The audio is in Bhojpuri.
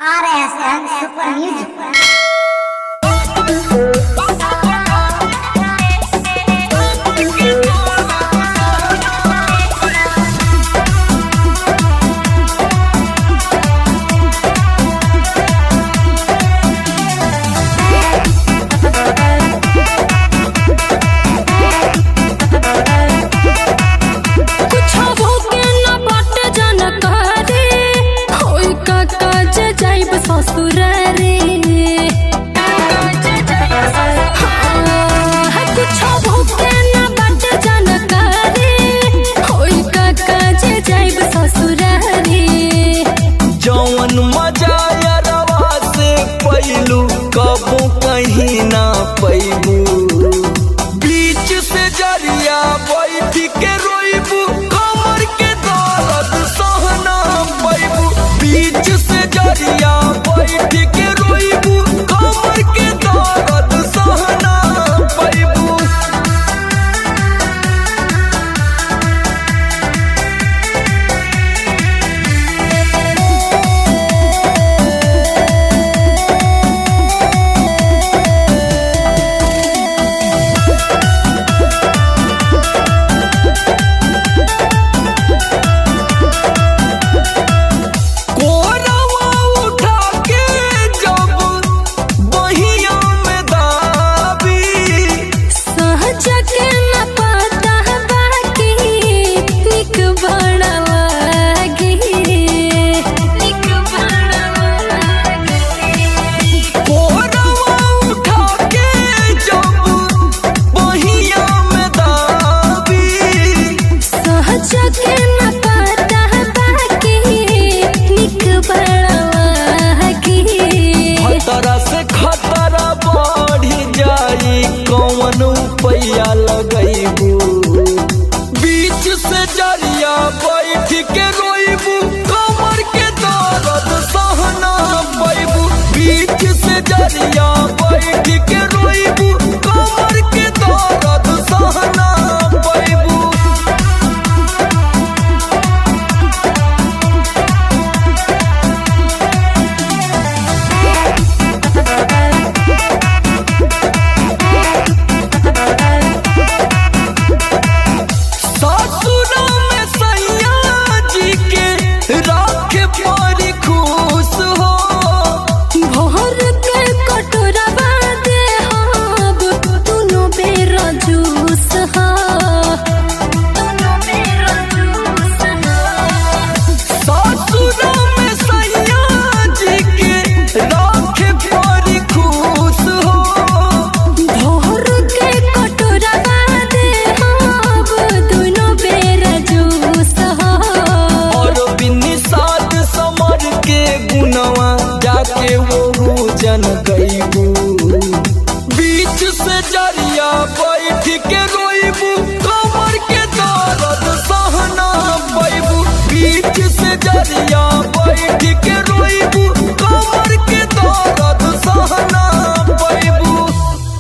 RSN Super Music. कबो कहीं ना पैबू बीच से जरिया बैठ के रोइबू कमर के दर्द सहना पैबू बीच से जरिया बैठ के रोइबू कमर के दर्द सहना पैबू। खतरा से खतरा बढ़ी जाई कौन पैया लगैबू बीच से जरिया बैठ के रोइबू कमर के दर्द सहना पैबू बीच से जरिया बैठ के रोइबू कमर के दर्द सहना पैबू। जाके वो जन गईबू